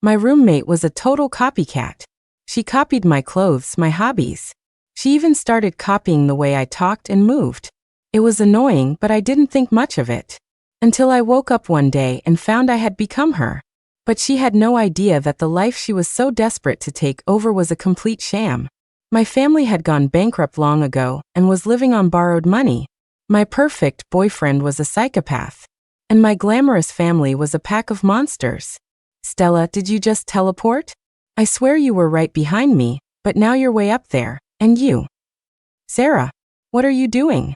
My roommate was a total copycat. She copied my clothes, my hobbies. She even started copying the way I talked and moved. It was annoying, but I didn't think much of it. Until I woke up one day and found I had become her. But she had no idea that the life she was so desperate to take over was a complete sham. My family had gone bankrupt long ago and was living on borrowed money. My perfect boyfriend was a psychopath. And my glamorous family was a pack of monsters. Stella, did you just teleport? I swear you were right behind me, but now you're way up there, and you. Sarah, what are you doing?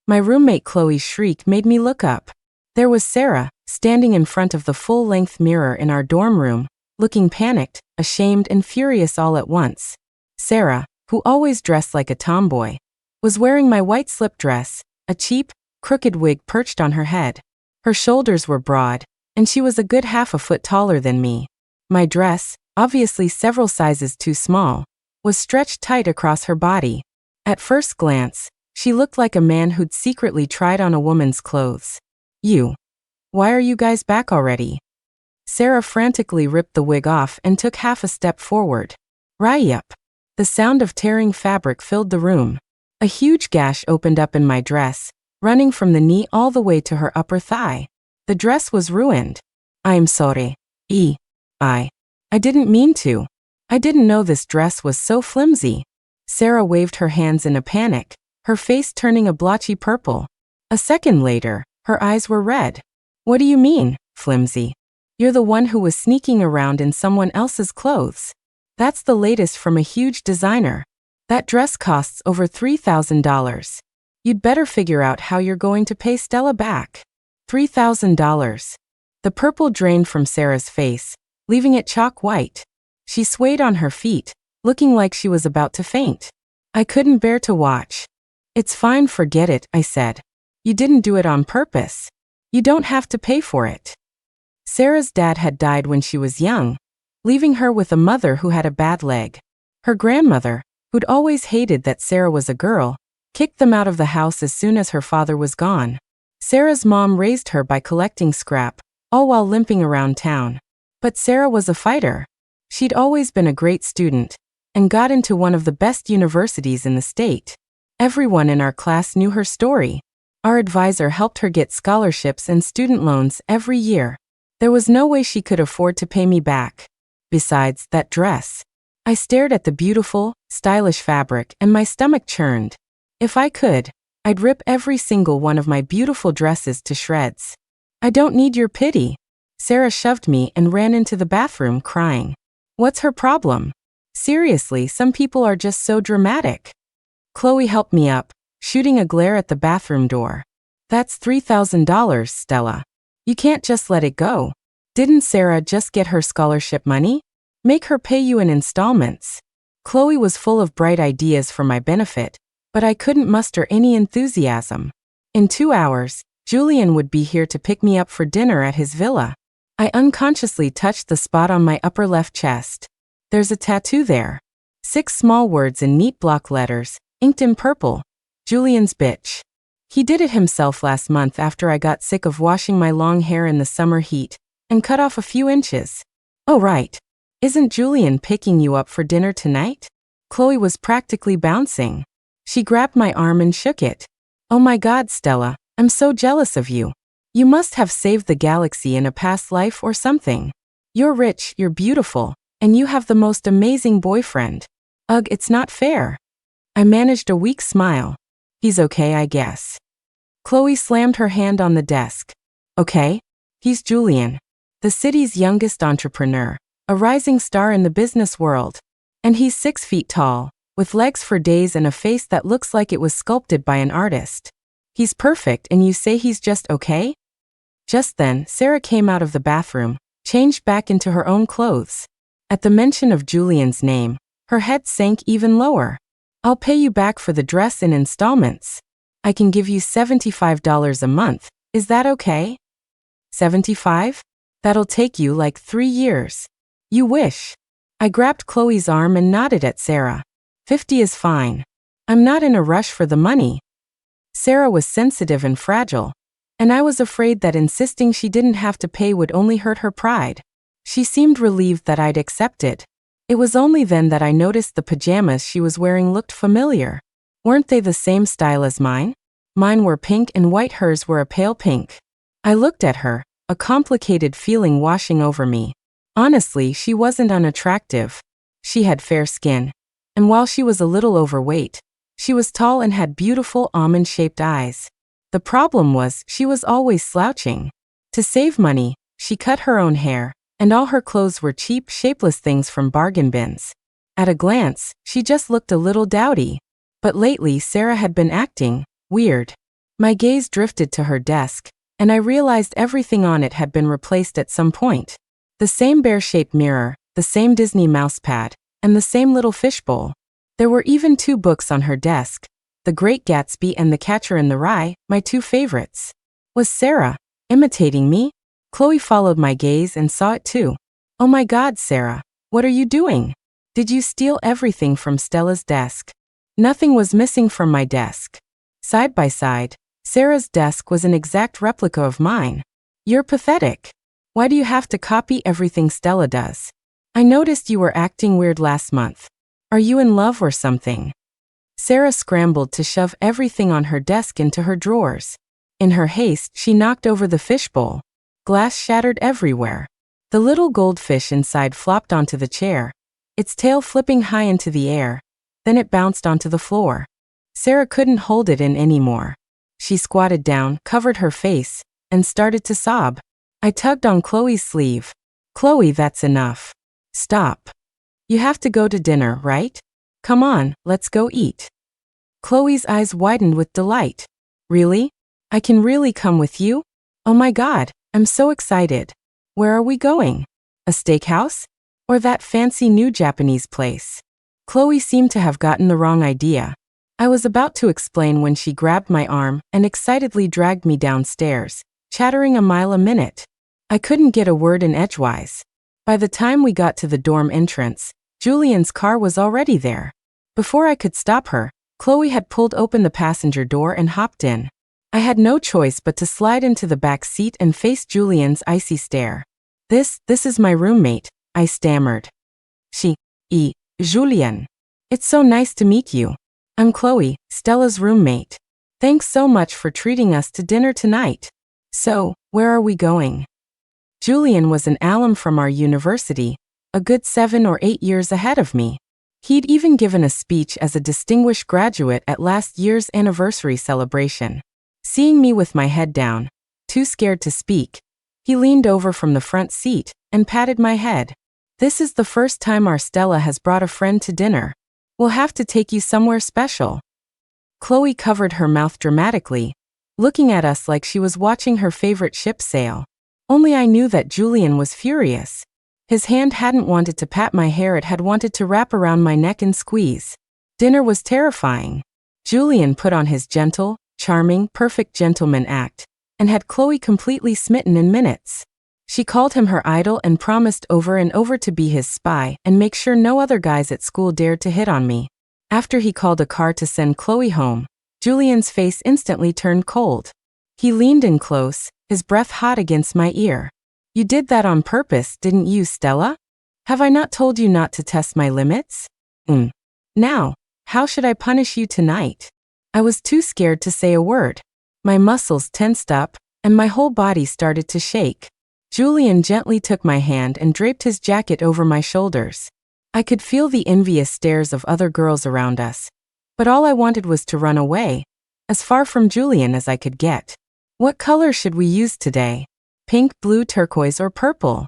My roommate Chloe's shriek made me look up. There was Sarah, standing in front of the full-length mirror in our dorm room, looking panicked, ashamed, and furious all at once. Sarah, who always dressed like a tomboy, was wearing my white slip dress, a cheap, crooked wig perched on her head. Her shoulders were broad, and she was a good half a foot taller than me. My dress, obviously several sizes too small, was stretched tight across her body. At first glance, she looked like a man who'd secretly tried on a woman's clothes. Why are you guys back already? Sarah frantically ripped the wig off and took half a step forward. Yup. The sound of tearing fabric filled the room. A huge gash opened up in my dress, running from the knee all the way to her upper thigh. The dress was ruined. I'm sorry. I didn't mean to. I didn't know this dress was so flimsy. Sarah waved her hands in a panic, her face turning a blotchy purple. A second later, her eyes were red. What do you mean, flimsy? You're the one who was sneaking around in someone else's clothes. That's the latest from a huge designer. That dress costs over $3,000. You'd better figure out how you're going to pay Stella back. $3,000. The purple drained from Sarah's face, leaving it chalk white. She swayed on her feet, looking like she was about to faint. I couldn't bear to watch. It's fine, forget it, I said. You didn't do it on purpose. You don't have to pay for it. Sarah's dad had died when she was young, leaving her with a mother who had a bad leg. Her grandmother, who'd always hated that Sarah was a girl, kicked them out of the house as soon as her father was gone. Sarah's mom raised her by collecting scrap, all while limping around town. But Sarah was a fighter. She'd always been a great student, and got into one of the best universities in the state. Everyone in our class knew her story. Our advisor helped her get scholarships and student loans every year. There was no way she could afford to pay me back. Besides, that dress. I stared at the beautiful, stylish fabric and my stomach churned. If I could, I'd rip every single one of my beautiful dresses to shreds. I don't need your pity. Sarah shoved me and ran into the bathroom crying. What's her problem? Seriously, some people are just so dramatic. Chloe helped me up, shooting a glare at the bathroom door. That's $3,000, Stella. You can't just let it go. Didn't Sarah just get her scholarship money? Make her pay you in installments. Chloe was full of bright ideas for my benefit, but I couldn't muster any enthusiasm. In 2 hours, Julian would be here to pick me up for dinner at his villa. I unconsciously touched the spot on my upper left chest. There's a tattoo there. 6 small words in neat block letters, inked in purple. Julian's bitch. He did it himself last month after I got sick of washing my long hair in the summer heat, and cut off a few inches. Oh right. Isn't Julian picking you up for dinner tonight? Chloe was practically bouncing. She grabbed my arm and shook it. Oh my God, Stella, I'm so jealous of you. You must have saved the galaxy in a past life or something. You're rich, you're beautiful, and you have the most amazing boyfriend. Ugh, it's not fair. I managed a weak smile. He's okay, I guess. Chloe slammed her hand on the desk. Okay? He's Julian, the city's youngest entrepreneur, a rising star in the business world. And he's 6 feet tall, with legs for days and a face that looks like it was sculpted by an artist. He's perfect, and you say he's just okay? Just then, Sarah came out of the bathroom, changed back into her own clothes. At the mention of Julian's name, her head sank even lower. I'll pay you back for the dress in installments. I can give you $75 a month. Is that okay? 75? That'll take you like 3 years. You wish. I grabbed Chloe's arm and nodded at Sarah. 50 is fine. I'm not in a rush for the money. Sarah was sensitive and fragile, and I was afraid that insisting she didn't have to pay would only hurt her pride. She seemed relieved that I'd accepted. It was only then that I noticed the pajamas she was wearing looked familiar. Weren't they the same style as mine? Mine were pink and white, hers were a pale pink. I looked at her, a complicated feeling washing over me. Honestly, she wasn't unattractive. She had fair skin. And while she was a little overweight, she was tall and had beautiful almond-shaped eyes. The problem was, she was always slouching. To save money, she cut her own hair, and all her clothes were cheap, shapeless things from bargain bins. At a glance, she just looked a little dowdy. But lately Sarah had been acting weird. My gaze drifted to her desk, and I realized everything on it had been replaced at some point. The same bear-shaped mirror, the same Disney mousepad, and the same little fishbowl. There were even 2 books on her desk, The Great Gatsby and The Catcher in the Rye, my 2 favorites. Was Sarah imitating me? Chloe followed my gaze and saw it too. Oh my God, Sarah, what are you doing? Did you steal everything from Stella's desk? Nothing was missing from my desk. Side by side, Sarah's desk was an exact replica of mine. You're pathetic. Why do you have to copy everything Stella does? I noticed you were acting weird last month. Are you in love or something? Sarah scrambled to shove everything on her desk into her drawers. In her haste, she knocked over the fishbowl. Glass shattered everywhere. The little goldfish inside flopped onto the chair, its tail flipping high into the air. Then it bounced onto the floor. Sarah couldn't hold it in anymore. She squatted down, covered her face, and started to sob. I tugged on Chloe's sleeve. Chloe, that's enough. Stop. You have to go to dinner, right? Come on, let's go eat. Chloe's eyes widened with delight. Really? I can really come with you? Oh my God, I'm so excited. Where are we going? A steakhouse? Or that fancy new Japanese place? Chloe seemed to have gotten the wrong idea. I was about to explain when she grabbed my arm and excitedly dragged me downstairs, chattering a mile a minute. I couldn't get a word in edgewise. By the time we got to the dorm entrance, Julian's car was already there. Before I could stop her, Chloe had pulled open the passenger door and hopped in. I had no choice but to slide into the back seat and face Julian's icy stare. This is my roommate, I stammered. Julian. It's so nice to meet you. I'm Chloe, Stella's roommate. Thanks so much for treating us to dinner tonight. So, where are we going? Julian was an alum from our university, a good 7 or 8 years ahead of me. He'd even given a speech as a distinguished graduate at last year's anniversary celebration. Seeing me with my head down, too scared to speak, he leaned over from the front seat and patted my head. This is the first time our Stella has brought a friend to dinner. We'll have to take you somewhere special. Chloe covered her mouth dramatically, looking at us like she was watching her favorite ship sail. Only I knew that Julian was furious. His hand hadn't wanted to pat my hair, it had wanted to wrap around my neck and squeeze. Dinner was terrifying. Julian put on his gentle, charming, perfect gentleman act, and had Chloe completely smitten in minutes. She called him her idol and promised over and over to be his spy and make sure no other guys at school dared to hit on me. After he called a car to send Chloe home, Julian's face instantly turned cold. He leaned in close, his breath hot against my ear. You did that on purpose, didn't you, Stella? Have I not told you not to test my limits? Now, how should I punish you tonight? I was too scared to say a word. My muscles tensed up, and my whole body started to shake. Julian gently took my hand and draped his jacket over my shoulders. I could feel the envious stares of other girls around us, but all I wanted was to run away, as far from Julian as I could get. What color should we use today? Pink, blue, turquoise, or purple?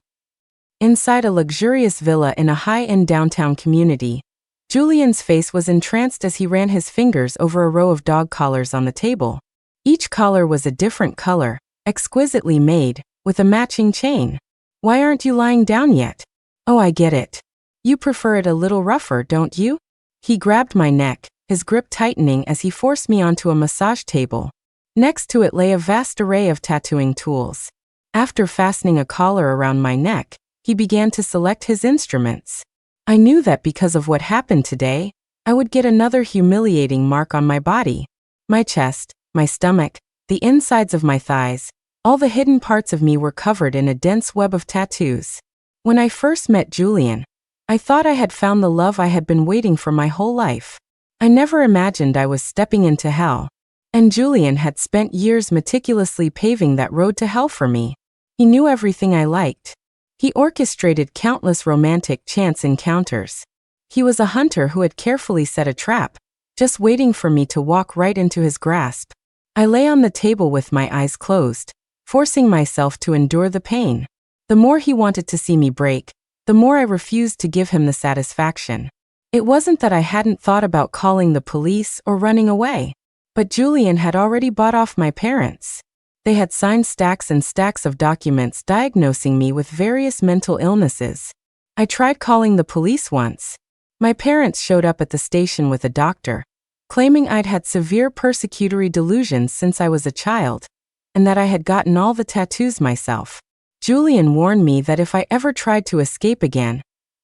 Inside a luxurious villa in a high-end downtown community, Julian's face was entranced as he ran his fingers over a row of dog collars on the table. Each collar was a different color, exquisitely made, with a matching chain. Why aren't you lying down yet? Oh, I get it. You prefer it a little rougher, don't you? He grabbed my neck, his grip tightening as he forced me onto a massage table. Next to it lay a vast array of tattooing tools. After fastening a collar around my neck, he began to select his instruments. I knew that because of what happened today, I would get another humiliating mark on my body. My chest, my stomach, the insides of my thighs, all the hidden parts of me were covered in a dense web of tattoos. When I first met Julian, I thought I had found the love I had been waiting for my whole life. I never imagined I was stepping into hell. And Julian had spent years meticulously paving that road to hell for me. He knew everything I liked. He orchestrated countless romantic chance encounters. He was a hunter who had carefully set a trap, just waiting for me to walk right into his grasp. I lay on the table with my eyes closed, forcing myself to endure the pain. The more he wanted to see me break, the more I refused to give him the satisfaction. It wasn't that I hadn't thought about calling the police or running away, but Julian had already bought off my parents. They had signed stacks and stacks of documents diagnosing me with various mental illnesses. I tried calling the police once. My parents showed up at the station with a doctor, claiming I'd had severe persecutory delusions since I was a child, and that I had gotten all the tattoos myself. Julian warned me that if I ever tried to escape again,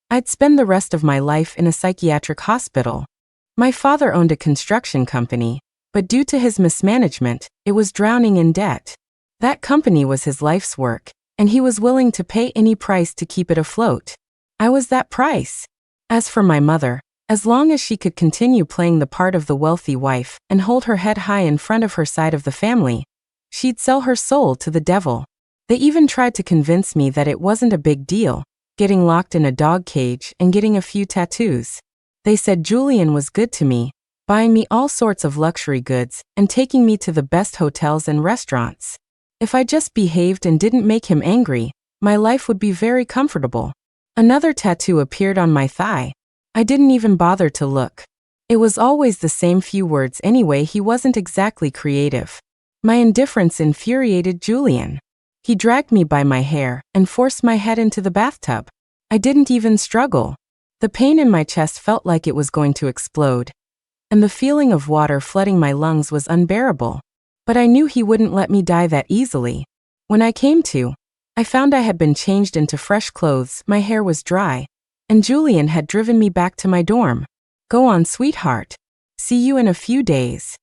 I'd spend the rest of my life in a psychiatric hospital. My father owned a construction company, but due to his mismanagement, it was drowning in debt. That company was his life's work, and he was willing to pay any price to keep it afloat. I was that price. As for my mother, as long as she could continue playing the part of the wealthy wife and hold her head high in front of her side of the family, she'd sell her soul to the devil. They even tried to convince me that it wasn't a big deal, getting locked in a dog cage and getting a few tattoos. They said Julian was good to me, buying me all sorts of luxury goods and taking me to the best hotels and restaurants. If I just behaved and didn't make him angry, my life would be very comfortable. Another tattoo appeared on my thigh. I didn't even bother to look. It was always the same few words anyway. He wasn't exactly creative. My indifference infuriated Julian. He dragged me by my hair and forced my head into the bathtub. I didn't even struggle. The pain in my chest felt like it was going to explode, and the feeling of water flooding my lungs was unbearable. But I knew he wouldn't let me die that easily. When I came to, I found I had been changed into fresh clothes, my hair was dry, and Julian had driven me back to my dorm. Go on, sweetheart. See you in a few days.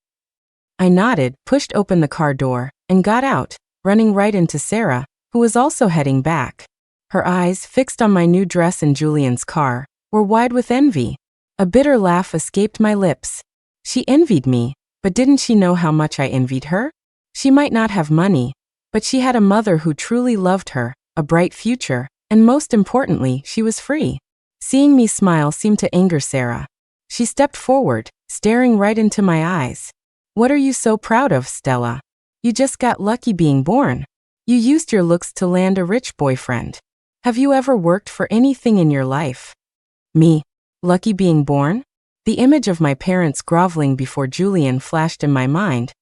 I nodded, pushed open the car door, and got out, running right into Sarah, who was also heading back. Her eyes, fixed on my new dress in Julian's car, were wide with envy. A bitter laugh escaped my lips. She envied me, but didn't she know how much I envied her? She might not have money, but she had a mother who truly loved her, a bright future, and most importantly, she was free. Seeing me smile seemed to anger Sarah. She stepped forward, staring right into my eyes. What are you so proud of, Stella? You just got lucky being born. You used your looks to land a rich boyfriend. Have you ever worked for anything in your life? Me? Lucky being born? The image of my parents groveling before Julian flashed in my mind,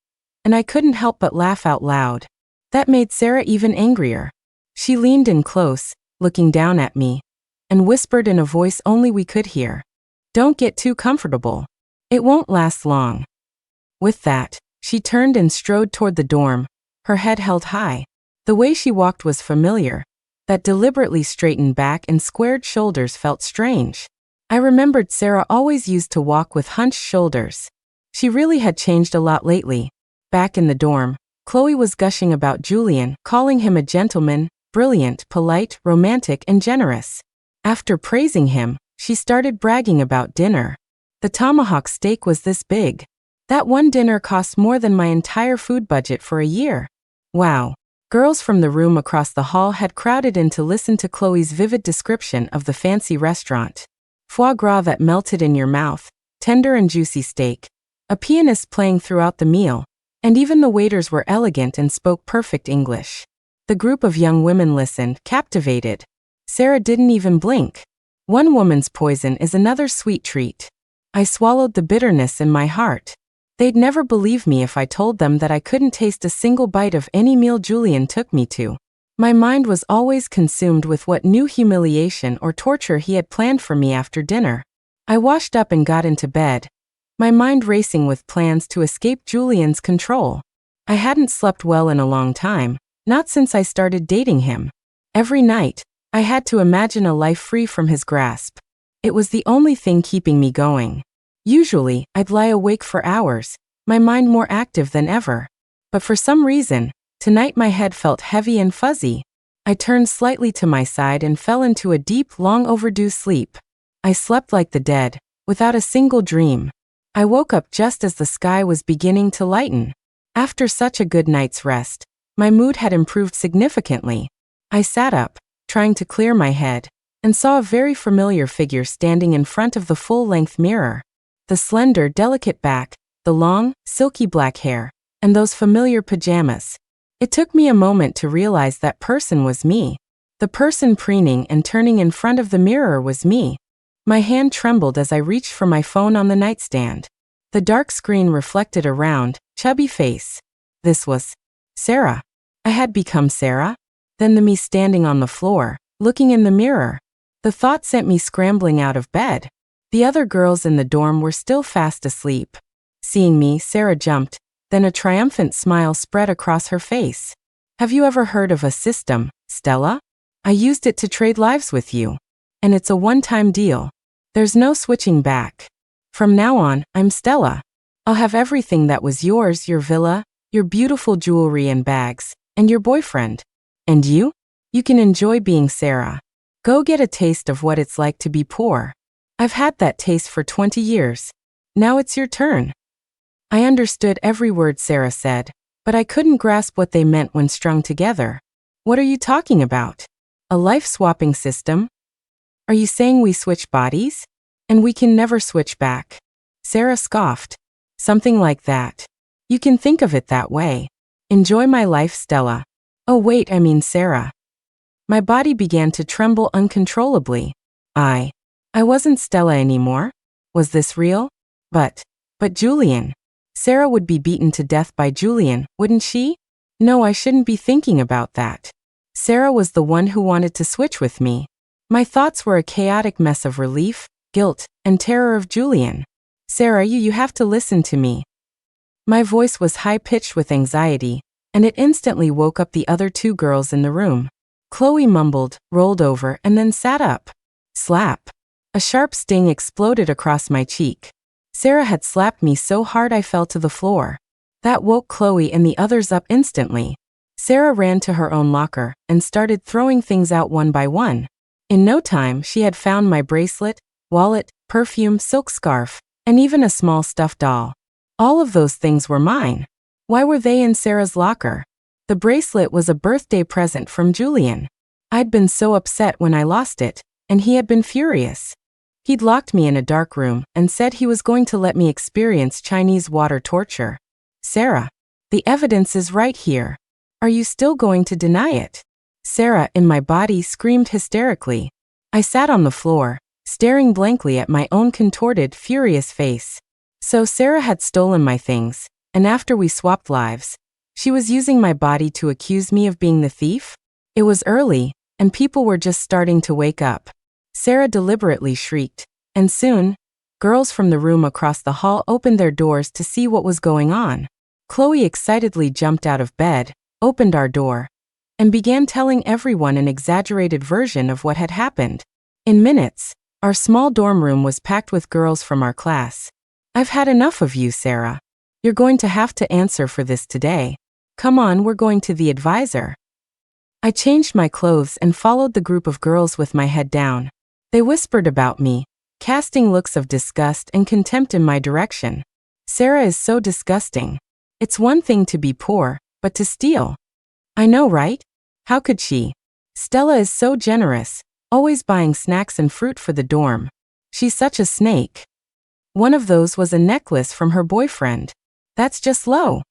and I couldn't help but laugh out loud. That made Sarah even angrier. She leaned in close, looking down at me, and whispered in a voice only we could hear. Don't get too comfortable. It won't last long. With that, she turned and strode toward the dorm, her head held high. The way she walked was familiar. That deliberately straightened back and squared shoulders felt strange. I remembered Sarah always used to walk with hunched shoulders. She really had changed a lot lately. Back in the dorm, Chloe was gushing about Julian, calling him a gentleman, brilliant, polite, romantic, and generous. After praising him, she started bragging about dinner. The tomahawk steak was this big. That one dinner cost more than my entire food budget for a year. Wow. Girls from the room across the hall had crowded in to listen to Chloe's vivid description of the fancy restaurant. Foie gras that melted in your mouth, tender and juicy steak, a pianist playing throughout the meal, and even the waiters were elegant and spoke perfect English. The group of young women listened, captivated. Sarah didn't even blink. One woman's poison is another's sweet treat. I swallowed the bitterness in my heart. They'd never believe me if I told them that I couldn't taste a single bite of any meal Julian took me to. My mind was always consumed with what new humiliation or torture he had planned for me after dinner. I washed up and got into bed, my mind racing with plans to escape Julian's control. I hadn't slept well in a long time, not since I started dating him. Every night, I had to imagine a life free from his grasp. It was the only thing keeping me going. Usually, I'd lie awake for hours, my mind more active than ever. But for some reason, tonight my head felt heavy and fuzzy. I turned slightly to my side and fell into a deep, long overdue sleep. I slept like the dead, without a single dream. I woke up just as the sky was beginning to lighten. After such a good night's rest, my mood had improved significantly. I sat up, trying to clear my head, and saw a very familiar figure standing in front of the full-length mirror. The slender, delicate back, the long, silky black hair, and those familiar pajamas. It took me a moment to realize that person was me. The person preening and turning in front of the mirror was me. My hand trembled as I reached for my phone on the nightstand. The dark screen reflected a round, chubby face. This was Sarah. I had become Sarah? Then the me standing on the floor, looking in the mirror. The thought sent me scrambling out of bed. The other girls in the dorm were still fast asleep. Seeing me, Sarah jumped, then a triumphant smile spread across her face. Have you ever heard of a system, Stella? I used it to trade lives with you. And it's a one-time deal. There's no switching back. From now on, I'm Stella. I'll have everything that was yours, your villa, your beautiful jewelry and bags, and your boyfriend. And you? You can enjoy being Sarah. Go get a taste of what it's like to be poor. I've had that taste for 20 years. Now it's your turn. I understood every word Sarah said, but I couldn't grasp what they meant when strung together. What are you talking about? A life-swapping system? Are you saying we switch bodies? And we can never switch back? Sarah scoffed. Something like that. You can think of it that way. Enjoy my life, Stella. Oh wait, I mean Sarah. My body began to tremble uncontrollably. I wasn't Stella anymore. Was this real? But Julian. Sarah would be beaten to death by Julian, wouldn't she? No, I shouldn't be thinking about that. Sarah was the one who wanted to switch with me. My thoughts were a chaotic mess of relief, guilt, and terror of Julian. Sarah, you have to listen to me. My voice was high-pitched with anxiety, and it instantly woke up the other two girls in the room. Chloe mumbled, rolled over, and then sat up. Slap. A sharp sting exploded across my cheek. Sarah had slapped me so hard I fell to the floor. That woke Chloe and the others up instantly. Sarah ran to her own locker and started throwing things out one by one. In no time, she had found my bracelet, wallet, perfume, silk scarf, and even a small stuffed doll. All of those things were mine. Why were they in Sarah's locker? The bracelet was a birthday present from Julian. I'd been so upset when I lost it, and he had been furious. He'd locked me in a dark room and said he was going to let me experience Chinese water torture. Sarah, the evidence is right here. Are you still going to deny it? Sarah, in my body, screamed hysterically. I sat on the floor, staring blankly at my own contorted, furious face. So Sarah had stolen my things, and after we swapped lives, she was using my body to accuse me of being the thief? It was early, and people were just starting to wake up. Sarah deliberately shrieked, and soon, girls from the room across the hall opened their doors to see what was going on. Chloe excitedly jumped out of bed, opened our door, and began telling everyone an exaggerated version of what had happened. In minutes, our small dorm room was packed with girls from our class. I've had enough of you, Sarah. You're going to have to answer for this today. Come on, we're going to the advisor. I changed my clothes and followed the group of girls with my head down. They whispered about me, casting looks of disgust and contempt in my direction. Sarah is so disgusting. It's one thing to be poor, but to steal. I know, right? How could she? Stella is so generous, always buying snacks and fruit for the dorm. She's such a snake. One of those was a necklace from her boyfriend. That's just low.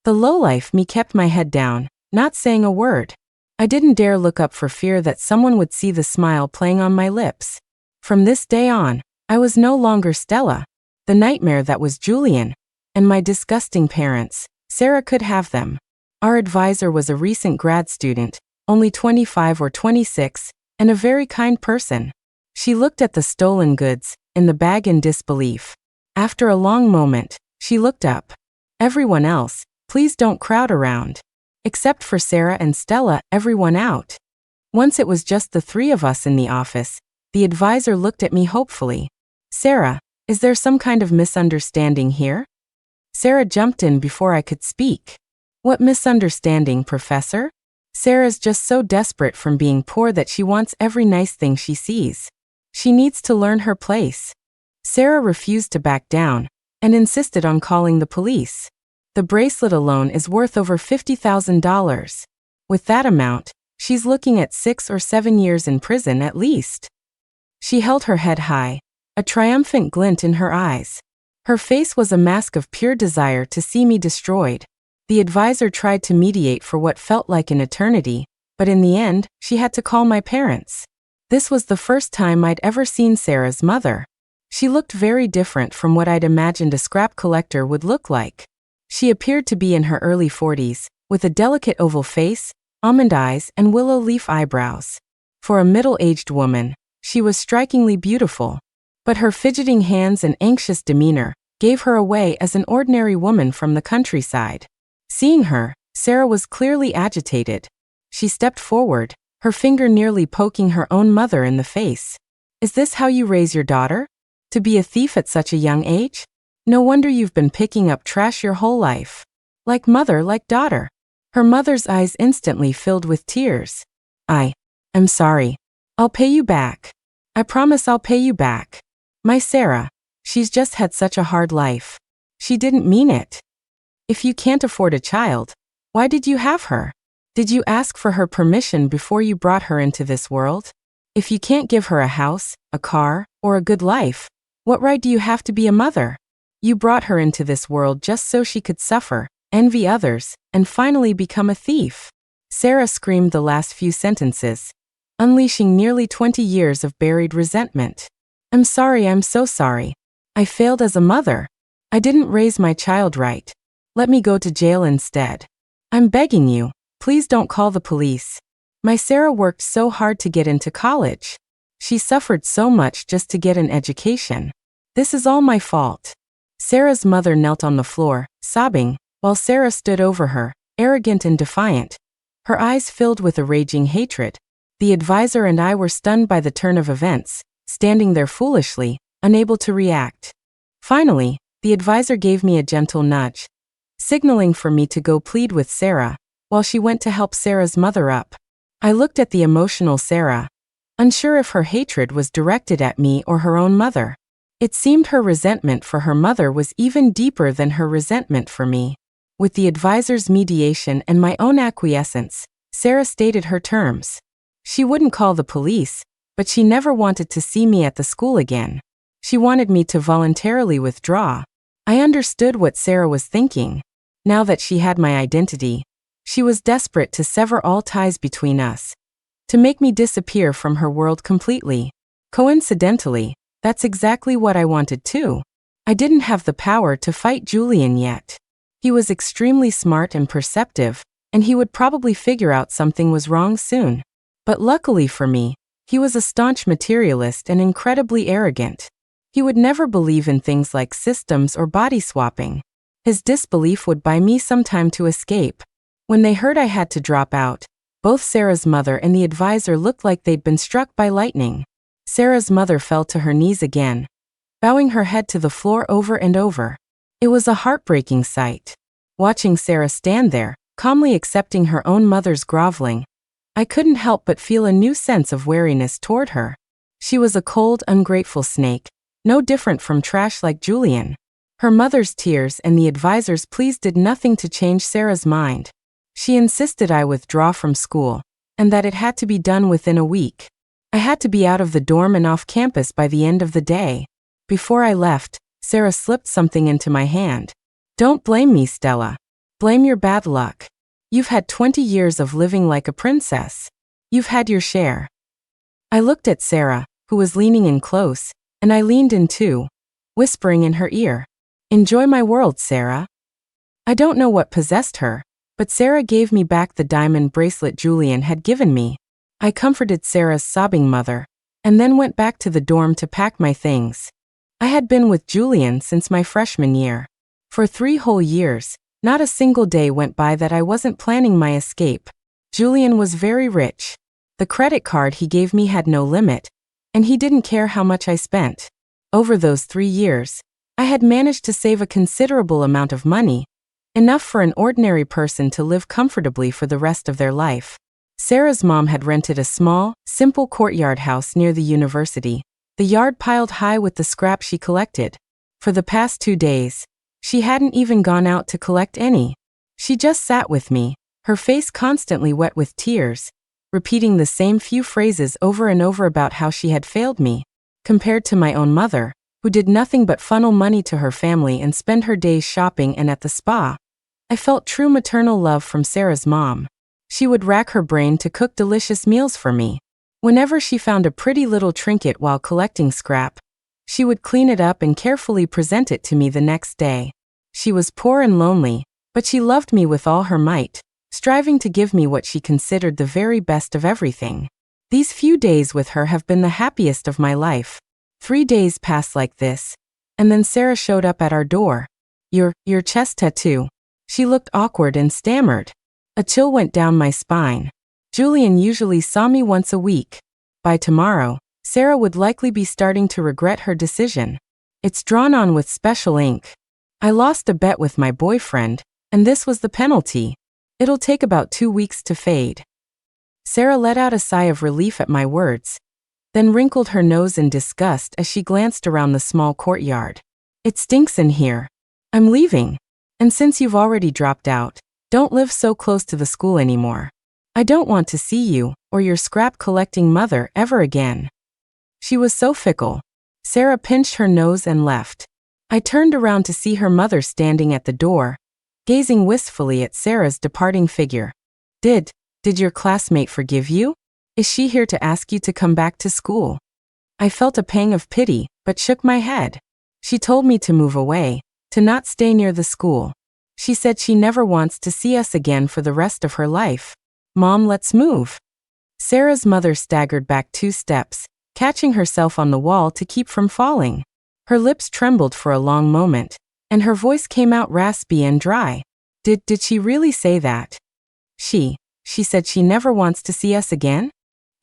The lowlife me kept my head down, not saying a word. I didn't dare look up for fear that someone would see the smile playing on my lips. From this day on, I was no longer Stella, the nightmare that was Julian, and my disgusting parents. Sarah could have them. Our advisor was a recent grad student, only 25 or 26, and a very kind person. She looked at the stolen goods in the bag in disbelief. After a long moment, she looked up. Everyone else, please don't crowd around. Except for Sarah and Stella, everyone out. Once it was just the three of us in the office, the advisor looked at me hopefully. Sarah, is there some kind of misunderstanding here? Sarah jumped in before I could speak. What misunderstanding, Professor? Sarah's just so desperate from being poor that she wants every nice thing she sees. She needs to learn her place. Sarah refused to back down and insisted on calling the police. The bracelet alone is worth over $50,000. With that amount, she's looking at 6 or 7 years in prison at least. She held her head high, a triumphant glint in her eyes. Her face was a mask of pure desire to see me destroyed. The advisor tried to mediate for what felt like an eternity, but in the end, she had to call my parents. This was the first time I'd ever seen Sarah's mother. She looked very different from what I'd imagined a scrap collector would look like. She appeared to be in her early 40s, with a delicate oval face, almond eyes, and willow leaf eyebrows. For a middle-aged woman, she was strikingly beautiful. But her fidgeting hands and anxious demeanor gave her away as an ordinary woman from the countryside. Seeing her, Sarah was clearly agitated. She stepped forward, her finger nearly poking her own mother in the face. "Is this how you raise your daughter? To be a thief at such a young age? No wonder you've been picking up trash your whole life. Like mother, like daughter." Her mother's eyes instantly filled with tears. I'm sorry. I'll pay you back. I promise I'll pay you back. My Sarah, she's just had such a hard life. She didn't mean it. If you can't afford a child, why did you have her? Did you ask for her permission before you brought her into this world? If you can't give her a house, a car, or a good life, what right do you have to be a mother? You brought her into this world just so she could suffer, envy others, and finally become a thief. Sarah screamed the last few sentences, unleashing nearly 20 years of buried resentment. I'm sorry, I'm so sorry. I failed as a mother. I didn't raise my child right. Let me go to jail instead. I'm begging you, please don't call the police. My Sarah worked so hard to get into college. She suffered so much just to get an education. This is all my fault. Sarah's mother knelt on the floor, sobbing, while Sarah stood over her, arrogant and defiant. Her eyes filled with a raging hatred. The advisor and I were stunned by the turn of events, standing there foolishly, unable to react. Finally, the advisor gave me a gentle nudge, signaling for me to go plead with Sarah, while she went to help Sarah's mother up. I looked at the emotional Sarah, unsure if her hatred was directed at me or her own mother. It seemed her resentment for her mother was even deeper than her resentment for me. With the advisor's mediation and my own acquiescence, Sarah stated her terms. She wouldn't call the police, but she never wanted to see me at the school again. She wanted me to voluntarily withdraw. I understood what Sarah was thinking. Now that she had my identity, she was desperate to sever all ties between us, to make me disappear from her world completely. Coincidentally, that's exactly what I wanted too. I didn't have the power to fight Julian yet. He was extremely smart and perceptive, and he would probably figure out something was wrong soon. But luckily for me, he was a staunch materialist and incredibly arrogant. He would never believe in things like systems or body swapping. His disbelief would buy me some time to escape. When they heard I had to drop out, both Sarah's mother and the advisor looked like they'd been struck by lightning. Sarah's mother fell to her knees again, bowing her head to the floor over and over. It was a heartbreaking sight. Watching Sarah stand there, calmly accepting her own mother's groveling, I couldn't help but feel a new sense of wariness toward her. She was a cold, ungrateful snake, no different from trash like Julian. Her mother's tears and the advisor's pleas did nothing to change Sarah's mind. She insisted I withdraw from school, and that it had to be done within a week. I had to be out of the dorm and off campus by the end of the day. Before I left, Sarah slipped something into my hand. Don't blame me, Stella. Blame your bad luck. You've had 20 years of living like a princess. You've had your share. I looked at Sarah, who was leaning in close, and I leaned in too, whispering in her ear, "Enjoy my world, Sarah." I don't know what possessed her, but Sarah gave me back the diamond bracelet Julian had given me. I comforted Sarah's sobbing mother, and then went back to the dorm to pack my things. I had been with Julian since my freshman year. For 3 whole years, not a single day went by that I wasn't planning my escape. Julian was very rich. The credit card he gave me had no limit, and he didn't care how much I spent. Over those 3 years, I had managed to save a considerable amount of money, enough for an ordinary person to live comfortably for the rest of their life. Sarah's mom had rented a small, simple courtyard house near the university, the yard piled high with the scrap she collected. For the past 2 days, she hadn't even gone out to collect any. She just sat with me, her face constantly wet with tears, repeating the same few phrases over and over about how she had failed me, compared to my own mother, who did nothing but funnel money to her family and spend her days shopping and at the spa. I felt true maternal love from Sarah's mom. She would rack her brain to cook delicious meals for me. Whenever she found a pretty little trinket while collecting scrap, she would clean it up and carefully present it to me the next day. She was poor and lonely, but she loved me with all her might, striving to give me what she considered the very best of everything. These few days with her have been the happiest of my life. 3 days passed like this, and then Sarah showed up at our door. Your chest tattoo. She looked awkward and stammered. A chill went down my spine. Julian usually saw me once a week. By tomorrow, Sarah would likely be starting to regret her decision. It's drawn on with special ink. I lost a bet with my boyfriend, and this was the penalty. It'll take about 2 weeks to fade. Sarah let out a sigh of relief at my words, then wrinkled her nose in disgust as she glanced around the small courtyard. It stinks in here. I'm leaving. And since you've already dropped out, don't live so close to the school anymore. I don't want to see you, or your scrap-collecting mother, ever again. She was so fickle. Sarah pinched her nose and left. I turned around to see her mother standing at the door, gazing wistfully at Sarah's departing figure. Did your classmate forgive you? Is she here to ask you to come back to school? I felt a pang of pity, but shook my head. She told me to move away, to not stay near the school. She said she never wants to see us again for the rest of her life. Mom, let's move. Sarah's mother staggered back 2 steps, catching herself on the wall to keep from falling. Her lips trembled for a long moment, and her voice came out raspy and dry. Did she really say that? She said she never wants to see us again?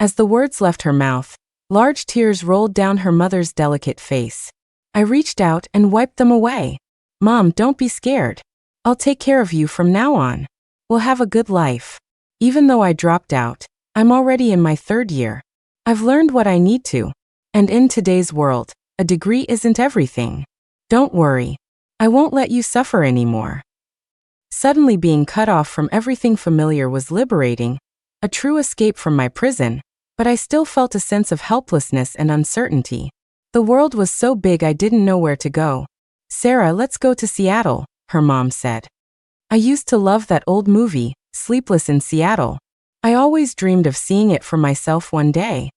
As the words left her mouth, large tears rolled down her mother's delicate face. I reached out and wiped them away. Mom, don't be scared. I'll take care of you from now on. We'll have a good life. Even though I dropped out, I'm already in my 3rd year. I've learned what I need to. And in today's world, a degree isn't everything. Don't worry. I won't let you suffer anymore. Suddenly being cut off from everything familiar was liberating, a true escape from my prison, but I still felt a sense of helplessness and uncertainty. The world was so big I didn't know where to go. Sarah, let's go to Seattle, her mom said. I used to love that old movie, Sleepless in Seattle. I always dreamed of seeing it for myself one day.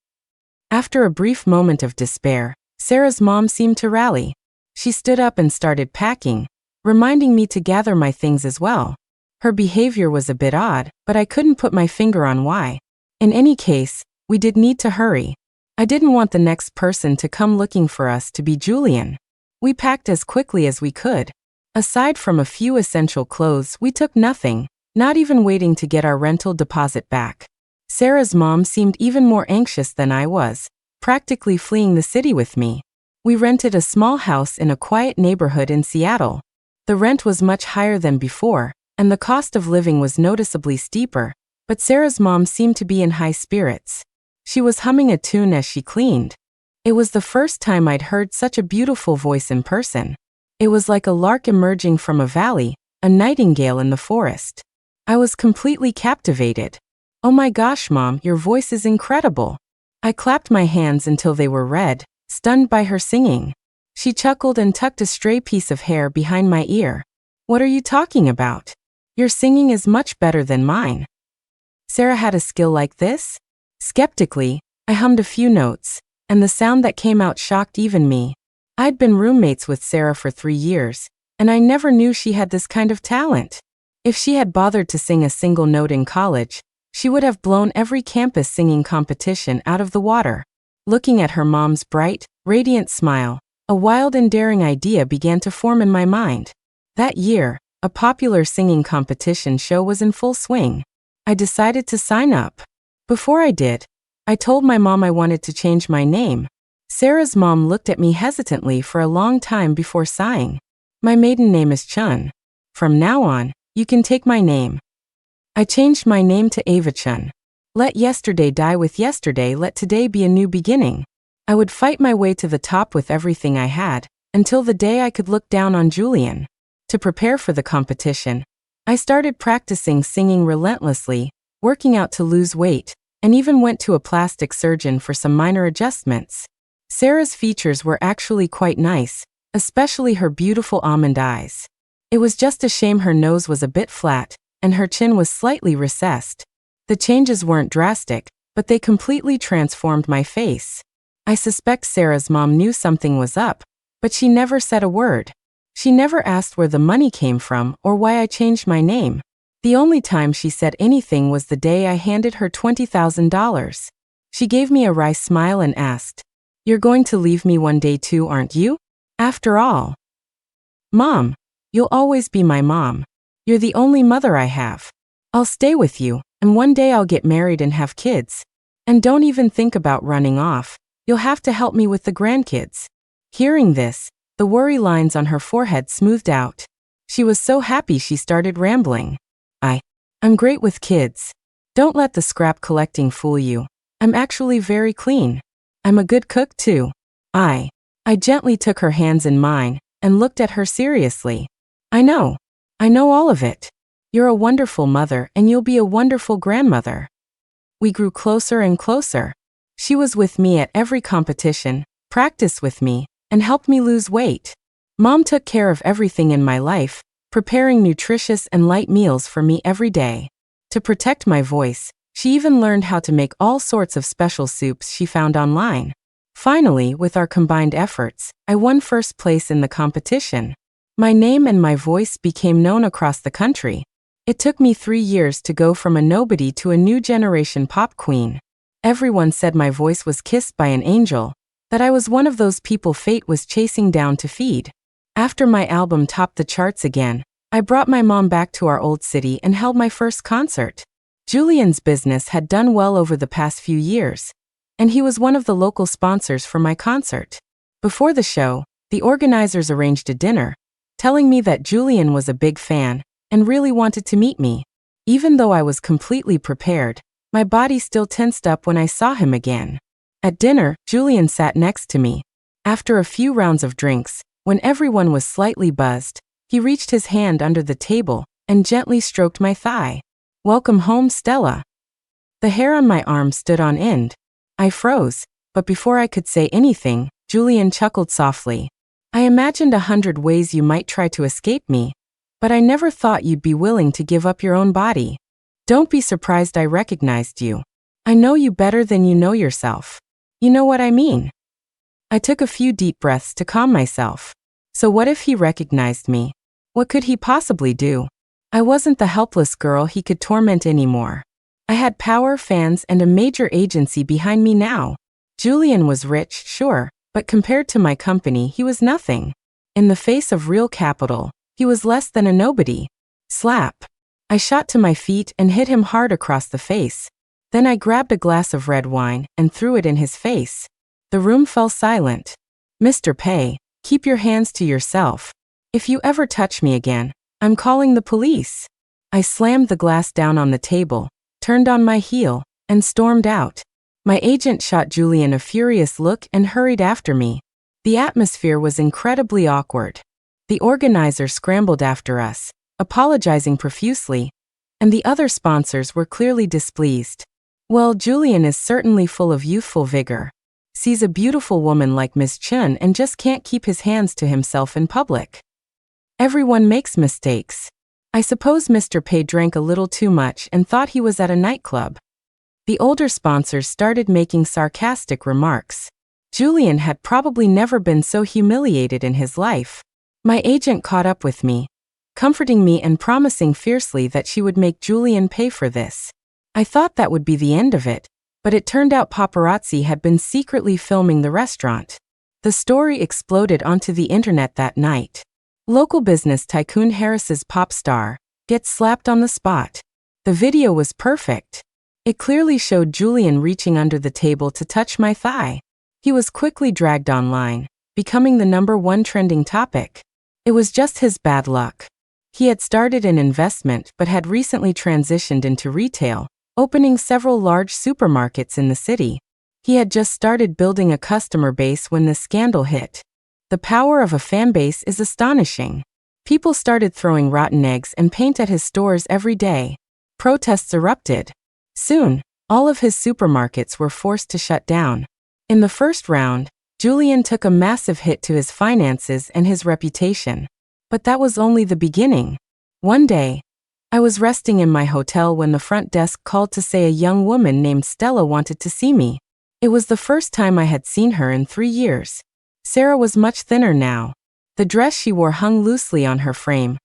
After a brief moment of despair, Sarah's mom seemed to rally. She stood up and started packing, reminding me to gather my things as well. Her behavior was a bit odd, but I couldn't put my finger on why. In any case, we did need to hurry. I didn't want the next person to come looking for us to be Julian. We packed as quickly as we could. Aside from a few essential clothes, we took nothing, not even waiting to get our rental deposit back. Sarah's mom seemed even more anxious than I was, practically fleeing the city with me. We rented a small house in a quiet neighborhood in Seattle. The rent was much higher than before, and the cost of living was noticeably steeper, but Sarah's mom seemed to be in high spirits. She was humming a tune as she cleaned. It was the first time I'd heard such a beautiful voice in person. It was like a lark emerging from a valley, a nightingale in the forest. I was completely captivated. Oh my gosh, Mom, your voice is incredible. I clapped my hands until they were red, stunned by her singing. She chuckled and tucked a stray piece of hair behind my ear. What are you talking about? Your singing is much better than mine. Sarah had a skill like this? Skeptically, I hummed a few notes, and the sound that came out shocked even me. I'd been roommates with Sarah for 3 years, and I never knew she had this kind of talent. If she had bothered to sing a single note in college, she would have blown every campus singing competition out of the water. Looking at her mom's bright, radiant smile, a wild and daring idea began to form in my mind. That year, a popular singing competition show was in full swing. I decided to sign up. Before I did, I told my mom I wanted to change my name. Sarah's mom looked at me hesitantly for a long time before sighing. My maiden name is Chun. From now on, you can take my name. I changed my name to Ava Chun. Let yesterday die with yesterday, let today be a new beginning. I would fight my way to the top with everything I had, until the day I could look down on Julian. To prepare for the competition, I started practicing singing relentlessly, working out to lose weight, and even went to a plastic surgeon for some minor adjustments. Sarah's features were actually quite nice, especially her beautiful almond eyes. It was just a shame her nose was a bit flat, and her chin was slightly recessed. The changes weren't drastic, but they completely transformed my face. I suspect Sarah's mom knew something was up, but she never said a word. She never asked where the money came from or why I changed my name. The only time she said anything was the day I handed her $20,000. She gave me a wry smile and asked, "You're going to leave me one day too, aren't you? After all." "Mom, you'll always be my mom. You're the only mother I have. I'll stay with you, and one day I'll get married and have kids. And don't even think about running off. You'll have to help me with the grandkids." Hearing this, the worry lines on her forehead smoothed out. She was so happy she started rambling. I'm great with kids. Don't let the scrap collecting fool you. I'm actually very clean. I'm a good cook too. I gently took her hands in mine and looked at her seriously. I know all of it. You're a wonderful mother and you'll be a wonderful grandmother." We grew closer and closer. She was with me at every competition, practiced with me, and helped me lose weight. Mom took care of everything in my life, preparing nutritious and light meals for me every day. To protect my voice, she even learned how to make all sorts of special soups she found online. Finally, with our combined efforts, I won first place in the competition. My name and my voice became known across the country. It took me 3 years to go from a nobody to a new generation pop queen. Everyone said my voice was kissed by an angel, that I was one of those people fate was chasing down to feed. After my album topped the charts again, I brought my mom back to our old city and held my first concert. Julian's business had done well over the past few years, and he was one of the local sponsors for my concert. Before the show, the organizers arranged a dinner, telling me that Julian was a big fan and really wanted to meet me. Even though I was completely prepared, my body still tensed up when I saw him again. At dinner, Julian sat next to me. After a few rounds of drinks, when everyone was slightly buzzed, he reached his hand under the table and gently stroked my thigh. "Welcome home, Stella." The hair on my arm stood on end. I froze, but before I could say anything, Julian chuckled softly. "I imagined 100 ways you might try to escape me, but I never thought you'd be willing to give up your own body. Don't be surprised I recognized you. I know you better than you know yourself. You know what I mean?" I took a few deep breaths to calm myself. So what if he recognized me? What could he possibly do? I wasn't the helpless girl he could torment anymore. I had power, fans, and a major agency behind me now. Julian was rich, sure, but compared to my company, he was nothing. In the face of real capital, he was less than a nobody. Slap. I shot to my feet and hit him hard across the face. Then I grabbed a glass of red wine and threw it in his face. The room fell silent. "Mr. Pei, keep your hands to yourself. If you ever touch me again, I'm calling the police." I slammed the glass down on the table, turned on my heel, and stormed out. My agent shot Julian a furious look and hurried after me. The atmosphere was incredibly awkward. The organizer scrambled after us, apologizing profusely, and the other sponsors were clearly displeased. Well, Julian is certainly full of youthful vigor. Sees a beautiful woman like Miss Chun and just can't keep his hands to himself in public. Everyone makes mistakes. I suppose Mr. Pei drank a little too much and thought he was at a nightclub. The older sponsors started making sarcastic remarks. Julian had probably never been so humiliated in his life. My agent caught up with me, comforting me and promising fiercely that she would make Julian pay for this. I thought that would be the end of it, but it turned out paparazzi had been secretly filming the restaurant. The story exploded onto the internet that night. Local business tycoon Harris's pop star gets slapped on the spot. The video was perfect. It clearly showed Julian reaching under the table to touch my thigh. He was quickly dragged online, becoming the #1 trending topic. It was just his bad luck. He had started an investment but had recently transitioned into retail, opening several large supermarkets in the city. He had just started building a customer base when this scandal hit. The power of a fan base is astonishing. People started throwing rotten eggs and paint at his stores every day. Protests erupted. Soon, all of his supermarkets were forced to shut down. In the first round, Julian took a massive hit to his finances and his reputation. But that was only the beginning. One day, I was resting in my hotel when the front desk called to say a young woman named Stella wanted to see me. It was the first time I had seen her in 3 years. Sarah was much thinner now. The dress she wore hung loosely on her frame,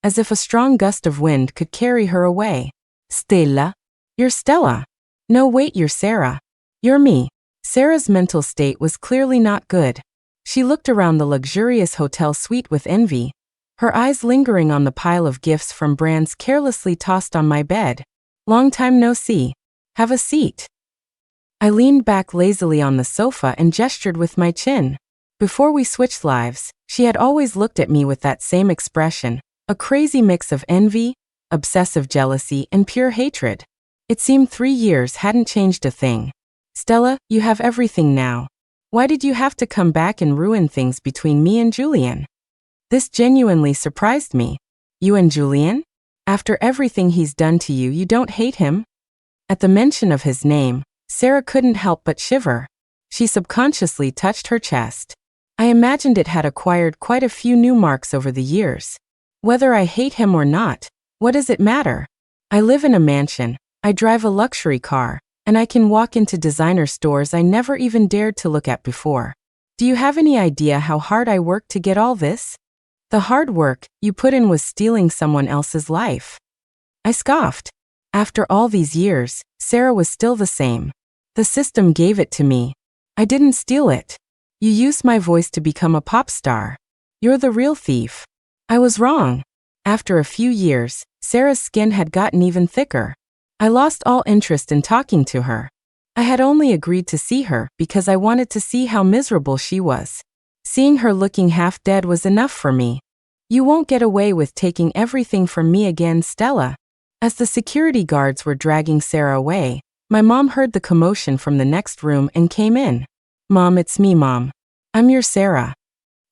as if a strong gust of wind could carry her away. Stella? You're Stella. No, wait, you're Sarah. You're me. Sarah's mental state was clearly not good. She looked around the luxurious hotel suite with envy, her eyes lingering on the pile of gifts from brands carelessly tossed on my bed. Long time no see. Have a seat. I leaned back lazily on the sofa and gestured with my chin. Before we switched lives, she had always looked at me with that same expression, a crazy mix of envy, obsessive jealousy, and pure hatred. It seemed 3 years hadn't changed a thing. Stella, you have everything now. Why did you have to come back and ruin things between me and Julian? This genuinely surprised me. You and Julian? After everything he's done to you, you don't hate him? At the mention of his name, Sarah couldn't help but shiver. She subconsciously touched her chest. I imagined it had acquired quite a few new marks over the years. Whether I hate him or not, what does it matter? I live in a mansion, I drive a luxury car, and I can walk into designer stores I never even dared to look at before. Do you have any idea how hard I worked to get all this? The hard work you put in was stealing someone else's life. I scoffed. After all these years, Sarah was still the same. The system gave it to me. I didn't steal it. You used my voice to become a pop star. You're the real thief. I was wrong. After a few years, Sarah's skin had gotten even thicker. I lost all interest in talking to her. I had only agreed to see her because I wanted to see how miserable she was. Seeing her looking half dead was enough for me. You won't get away with taking everything from me again, Stella. As the security guards were dragging Sarah away, my mom heard the commotion from the next room and came in. Mom, it's me, Mom. I'm your Sarah.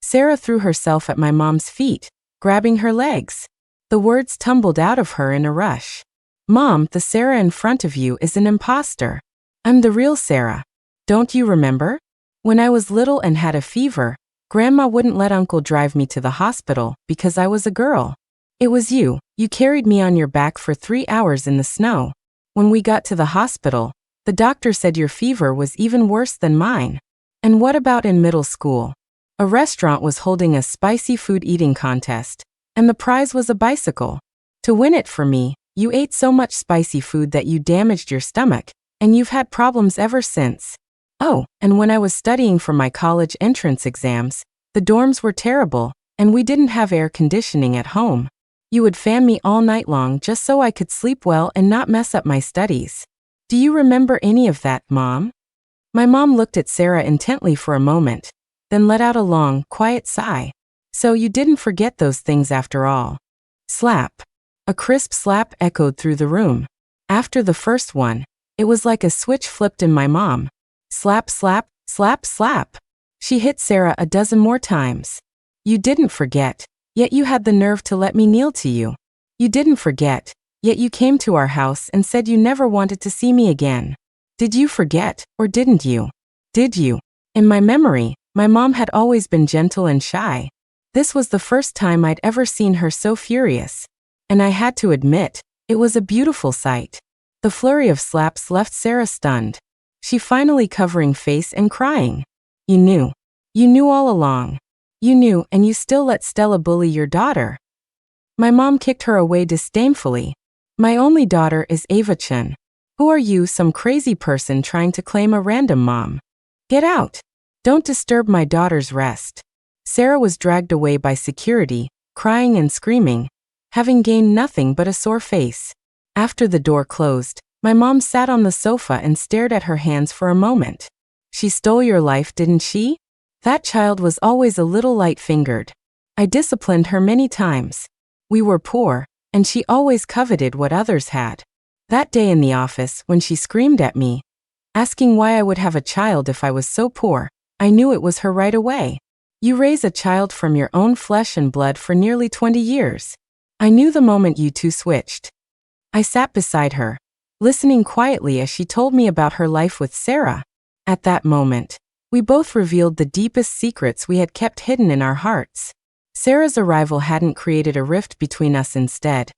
Sarah threw herself at my mom's feet, grabbing her legs. The words tumbled out of her in a rush. Mom, the Sarah in front of you is an imposter. I'm the real Sarah. Don't you remember? When I was little and had a fever, Grandma wouldn't let Uncle drive me to the hospital because I was a girl. It was you. You carried me on your back for 3 hours in the snow. When we got to the hospital, the doctor said your fever was even worse than mine. And what about in middle school? A restaurant was holding a spicy food eating contest, and the prize was a bicycle. To win it for me, you ate so much spicy food that you damaged your stomach, and you've had problems ever since. Oh, and when I was studying for my college entrance exams, the dorms were terrible, and we didn't have air conditioning at home. You would fan me all night long just so I could sleep well and not mess up my studies. Do you remember any of that, Mom? My mom looked at Sarah intently for a moment, then let out a long, quiet sigh. So you didn't forget those things after all. Slap. A crisp slap echoed through the room. After the first one, it was like a switch flipped in my mom. Slap, slap, slap, slap. She hit Sarah a dozen more times. You didn't forget, yet you had the nerve to let me kneel to you. You didn't forget, yet you came to our house and said you never wanted to see me again. Did you forget, or didn't you? Did you? In my memory, my mom had always been gentle and shy. This was the first time I'd ever seen her so furious. And I had to admit, it was a beautiful sight. The flurry of slaps left Sarah stunned. She finally covering face and crying. You knew. You knew all along. You knew, and you still let Stella bully your daughter. My mom kicked her away disdainfully. My only daughter is Ava-chan. Who are you, some crazy person trying to claim a random mom? Get out. Don't disturb my daughter's rest. Sarah was dragged away by security, crying and screaming, having gained nothing but a sore face. After the door closed, my mom sat on the sofa and stared at her hands for a moment. She stole your life, didn't she? That child was always a little light-fingered. I disciplined her many times. We were poor, and she always coveted what others had. That day in the office, when she screamed at me, asking why I would have a child if I was so poor, I knew it was her right away. You raise a child from your own flesh and blood for nearly 20 years. I knew the moment you two switched. I sat beside her, listening quietly as she told me about her life with Sarah. At that moment, we both revealed the deepest secrets we had kept hidden in our hearts. Sarah's arrival hadn't created a rift between us. Instead,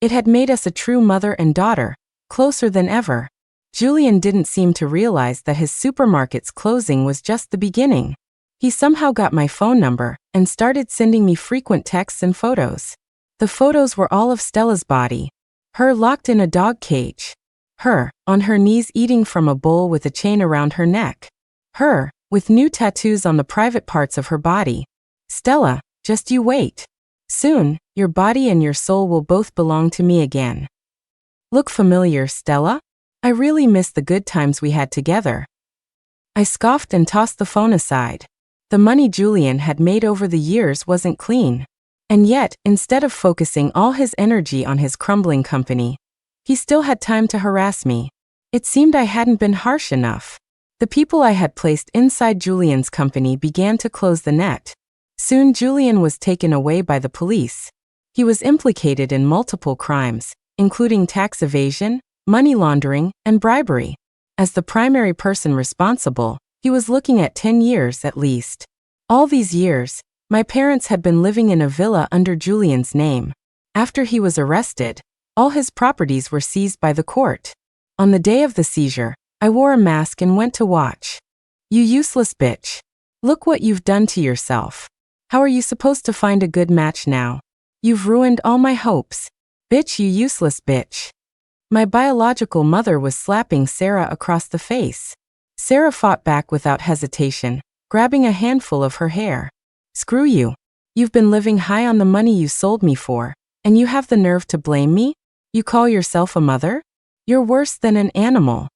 it had made us a true mother and daughter, closer than ever. Julian didn't seem to realize that his supermarket's closing was just the beginning. He somehow got my phone number and started sending me frequent texts and photos. The photos were all of Stella's body. Her locked in a dog cage. Her, on her knees eating from a bowl with a chain around her neck. Her, with new tattoos on the private parts of her body. Stella, just you wait. Soon, your body and your soul will both belong to me again. Look familiar, Stella? I really miss the good times we had together. I scoffed and tossed the phone aside. The money Julian had made over the years wasn't clean. And yet, instead of focusing all his energy on his crumbling company, he still had time to harass me. It seemed I hadn't been harsh enough. The people I had placed inside Julian's company began to close the net. Soon Julian was taken away by the police. He was implicated in multiple crimes, including tax evasion, money laundering, and bribery. As the primary person responsible, he was looking at 10 years at least. All these years, my parents had been living in a villa under Julian's name. After he was arrested, all his properties were seized by the court. On the day of the seizure, I wore a mask and went to watch. You useless bitch. Look what you've done to yourself. How are you supposed to find a good match now? You've ruined all my hopes. Bitch, you useless bitch. My biological mother was slapping Sarah across the face. Sarah fought back without hesitation, grabbing a handful of her hair. Screw you. You've been living high on the money you sold me for, and you have the nerve to blame me? You call yourself a mother? You're worse than an animal.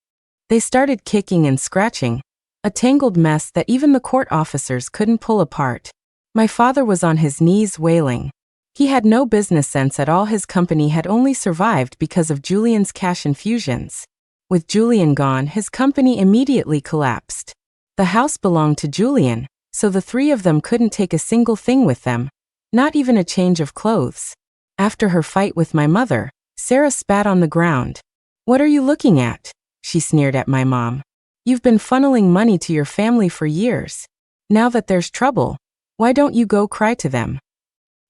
They started kicking and scratching, a tangled mess that even the court officers couldn't pull apart. My father was on his knees wailing. He had no business sense at all. His company had only survived because of Julian's cash infusions. With Julian gone, his company immediately collapsed. The house belonged to Julian, so the three of them couldn't take a single thing with them, not even a change of clothes. After her fight with my mother, Sarah spat on the ground. What are you looking at? She sneered at my mom. You've been funneling money to your family for years. Now that there's trouble, why don't you go cry to them?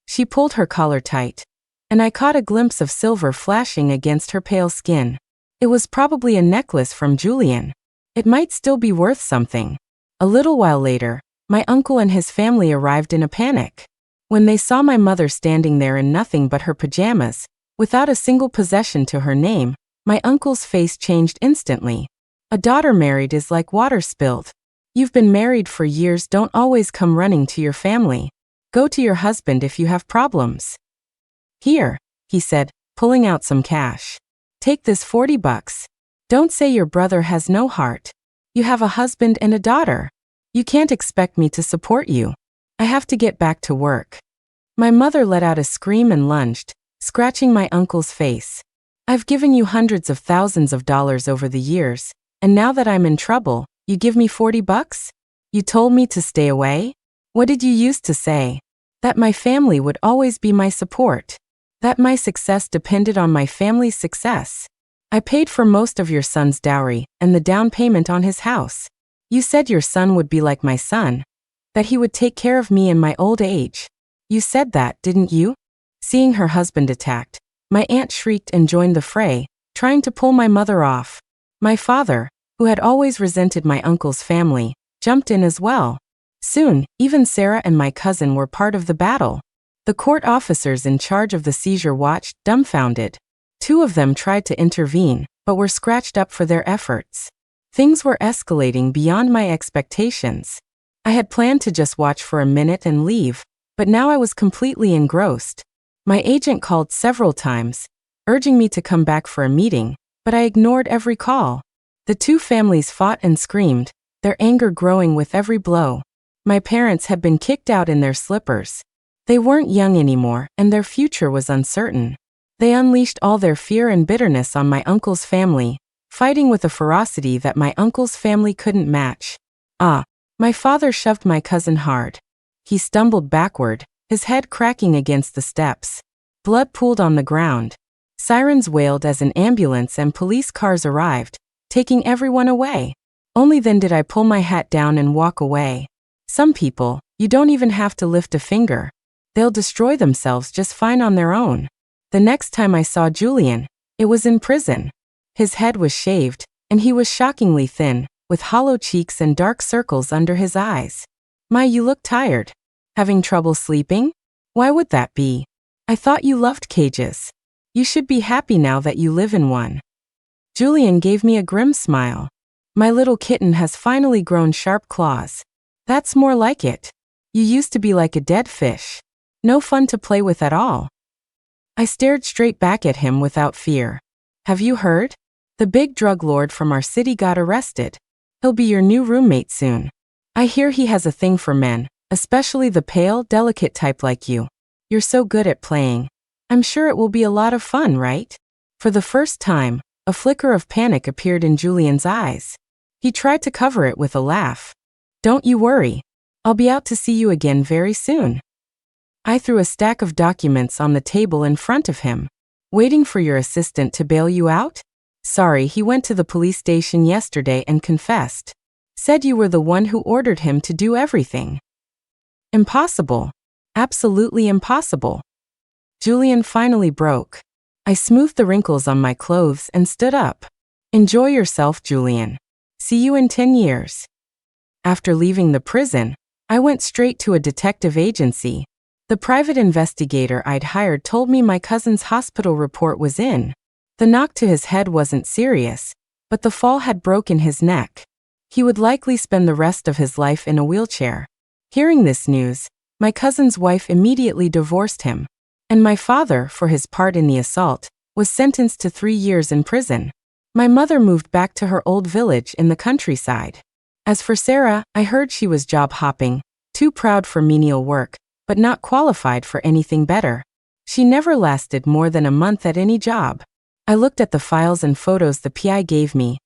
She pulled her collar tight, and I caught a glimpse of silver flashing against her pale skin. It was probably a necklace from Julian. It might still be worth something. A little while later, my uncle and his family arrived in a panic. When they saw my mother standing there in nothing but her pajamas, without a single possession to her name, my uncle's face changed instantly. A daughter married is like water spilled. You've been married for years, don't always come running to your family. Go to your husband if you have problems. Here, he said, pulling out some cash. Take this $40. Don't say your brother has no heart. You have a husband and a daughter. You can't expect me to support you. I have to get back to work. My mother let out a scream and lunged, scratching my uncle's face. I've given you hundreds of thousands of dollars over the years, and now that I'm in trouble, you give me $40? You told me to stay away? What did you used to say? That my family would always be my support. That my success depended on my family's success. I paid for most of your son's dowry and the down payment on his house. You said your son would be like my son. That he would take care of me in my old age. You said that, didn't you? Seeing her husband attacked, my aunt shrieked and joined the fray, trying to pull my mother off. My father, who had always resented my uncle's family, jumped in as well. Soon, even Sarah and my cousin were part of the battle. The court officers in charge of the seizure watched, dumbfounded. Two of them tried to intervene, but were scratched up for their efforts. Things were escalating beyond my expectations. I had planned to just watch for a minute and leave, but now I was completely engrossed. My agent called several times, urging me to come back for a meeting, but I ignored every call. The two families fought and screamed, their anger growing with every blow. My parents had been kicked out in their slippers. They weren't young anymore, and their future was uncertain. They unleashed all their fear and bitterness on my uncle's family, fighting with a ferocity that my uncle's family couldn't match. Ah! My father shoved my cousin hard. He stumbled backward, his head cracking against the steps. Blood pooled on the ground. Sirens wailed as an ambulance and police cars arrived, taking everyone away. Only then did I pull my hat down and walk away. Some people, you don't even have to lift a finger. They'll destroy themselves just fine on their own. The next time I saw Julian, it was in prison. His head was shaved, and he was shockingly thin, with hollow cheeks and dark circles under his eyes. My, you look tired. Having trouble sleeping? Why would that be? I thought you loved cages. You should be happy now that you live in one. Julian gave me a grim smile. My little kitten has finally grown sharp claws. That's more like it. You used to be like a dead fish. No fun to play with at all. I stared straight back at him without fear. Have you heard? The big drug lord from our city got arrested. He'll be your new roommate soon. I hear he has a thing for men, especially the pale, delicate type like you. You're so good at playing. I'm sure it will be a lot of fun, right? For the first time, a flicker of panic appeared in Julian's eyes. He tried to cover it with a laugh. Don't you worry. I'll be out to see you again very soon. I threw a stack of documents on the table in front of him. Waiting for your assistant to bail you out? Sorry, he went to the police station yesterday and confessed. Said you were the one who ordered him to do everything. Impossible. Absolutely impossible. Julian finally broke. I smoothed the wrinkles on my clothes and stood up. Enjoy yourself, Julian. See you in 10 years. After leaving the prison, I went straight to a detective agency. The private investigator I'd hired told me my cousin's hospital report was in. The knock to his head wasn't serious, but the fall had broken his neck. He would likely spend the rest of his life in a wheelchair. Hearing this news, my cousin's wife immediately divorced him, and my father, for his part in the assault, was sentenced to 3 years in prison. My mother moved back to her old village in the countryside. As for Sarah, I heard she was job hopping, too proud for menial work, but not qualified for anything better. She never lasted more than a month at any job. I looked at the files and photos the PI gave me,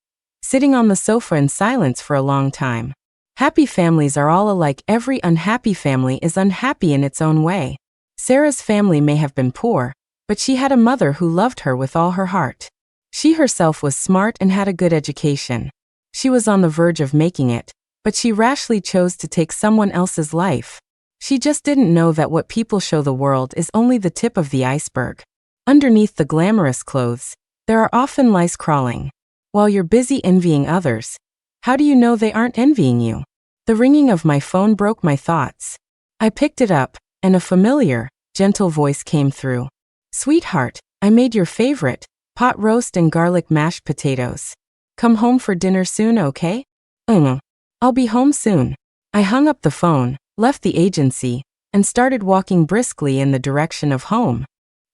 sitting on the sofa in silence for a long time. Happy families are all alike. Every unhappy family is unhappy in its own way. Sarah's family may have been poor, but she had a mother who loved her with all her heart. She herself was smart and had a good education. She was on the verge of making it, but she rashly chose to take someone else's life. She just didn't know that what people show the world is only the tip of the iceberg. Underneath the glamorous clothes, there are often lice crawling. While you're busy envying others, how do you know they aren't envying you? The ringing of my phone broke my thoughts. I picked it up, and a familiar, gentle voice came through. Sweetheart, I made your favorite, pot roast and garlic mashed potatoes. Come home for dinner soon, okay? I'll be home soon. I hung up the phone, left the agency, and started walking briskly in the direction of home.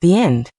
The end.